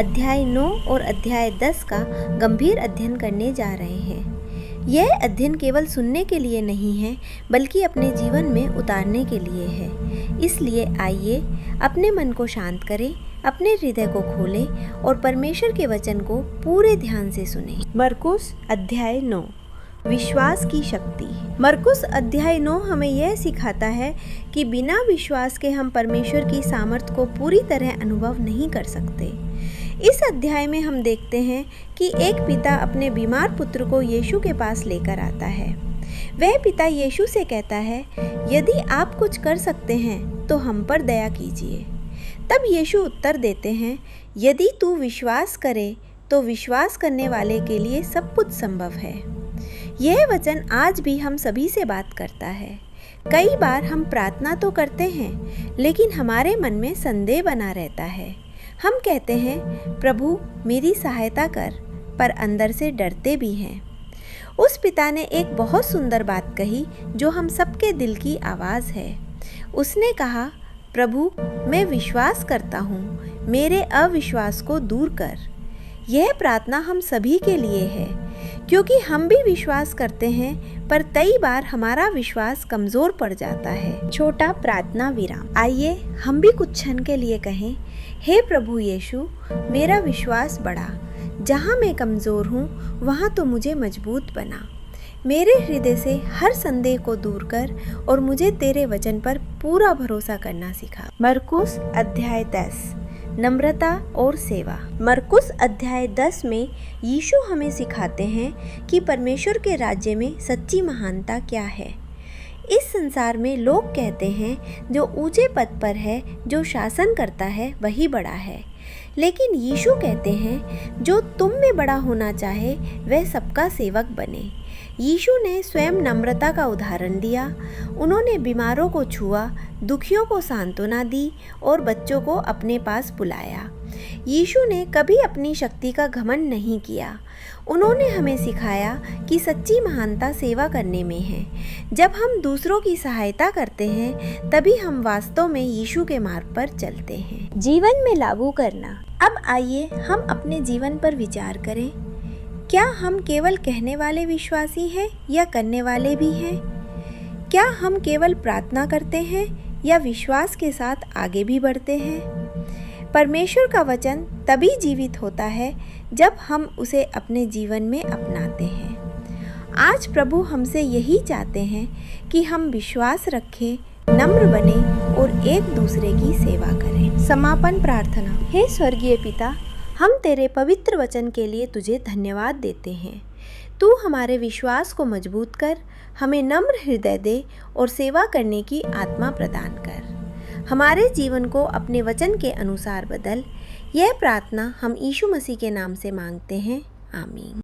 अध्याय 9 और अध्याय 10 का गंभीर अध्ययन करने जा रहे हैं। यह अध्ययन केवल सुनने के लिए नहीं है, बल्कि अपने जीवन में उतारने के लिए है। इसलिए आइए अपने मन को शांत करें, अपने हृदय को खोलें और परमेश्वर के वचन को पूरे ध्यान से सुनें। मरकुस अध्याय 9, विश्वास की शक्ति। मरकुस अध्याय 9 हमें यह सिखाता है कि बिना विश्वास के हम परमेश्वर की सामर्थ को पूरी तरह अनुभव नहीं कर सकते। इस अध्याय में हम देखते हैं कि एक पिता अपने बीमार पुत्र को यीशु के पास लेकर आता है। वह पिता यीशु से कहता है, यदि आप कुछ कर सकते हैं तो हम पर दया कीजिए। तब यीशु उत्तर देते हैं, यदि तू विश्वास करे तो विश्वास करने वाले के लिए सब कुछ संभव है। यह वचन आज भी हम सभी से बात करता है। कई बार हम प्रार्थना तो करते हैं, लेकिन हमारे मन में संदेह बना रहता है। हम कहते हैं, प्रभु मेरी सहायता कर, पर अंदर से डरते भी हैं। उस पिता ने एक बहुत सुंदर बात कही जो हम सबके दिल की आवाज़ है। उसने कहा, प्रभु मैं विश्वास करता हूँ, मेरे अविश्वास को दूर कर। यह प्रार्थना हम सभी के लिए है, क्योंकि हम भी विश्वास करते हैं, पर कई बार हमारा विश्वास कमज़ोर पड़ जाता है। छोटा प्रार्थना विराम। आइए हम भी कुछ क्षण के लिए कहें, हे प्रभु यीशु, मेरा विश्वास बढ़ा। जहाँ मैं कमज़ोर हूँ वहाँ तो मुझे मजबूत बना। मेरे हृदय से हर संदेह को दूर कर और मुझे तेरे वचन पर पूरा भरोसा करना सिखा। मरकुस अध्याय 10, नम्रता और सेवा। मरकुस अध्याय 10 में यीशु हमें सिखाते हैं कि परमेश्वर के राज्य में सच्ची महानता क्या है। इस संसार में लोग कहते हैं, जो ऊंचे पद पर है, जो शासन करता है, वही बड़ा है। लेकिन यीशु कहते हैं, जो तुम में बड़ा होना चाहे वह सबका सेवक बने। यीशु ने स्वयं नम्रता का उदाहरण दिया। उन्होंने बीमारों को छुआ, दुखियों को सांत्वना दी और बच्चों को अपने पास बुलाया। यीशु ने कभी अपनी शक्ति का घमंड नहीं किया। उन्होंने हमें सिखाया कि सच्ची महानता सेवा करने में है। जब हम दूसरों की सहायता करते हैं, तभी हम वास्तव में यीशु के मार्ग पर चलते हैं। जीवन में लागू करना। अब आइए हम अपने जीवन पर विचार करें। क्या हम केवल कहने वाले विश्वासी हैं या करने वाले भी हैं? क्या हम केवल प्रार्थना करते हैं या विश्वास के साथ आगे भी बढ़ते हैं? परमेश्वर का वचन तभी जीवित होता है जब हम उसे अपने जीवन में अपनाते हैं। आज प्रभु हमसे यही चाहते हैं कि हम विश्वास रखें, नम्र बने और एक दूसरे की सेवा करें। समापन प्रार्थना। हे स्वर्गीय पिता, हम तेरे पवित्र वचन के लिए तुझे धन्यवाद देते हैं। तू हमारे विश्वास को मजबूत कर, हमें नम्र हृदय दे और सेवा करने की आत्मा प्रदान कर। हमारे जीवन को अपने वचन के अनुसार बदल। यह प्रार्थना हम यीशु मसीह के नाम से मांगते हैं। आमीन।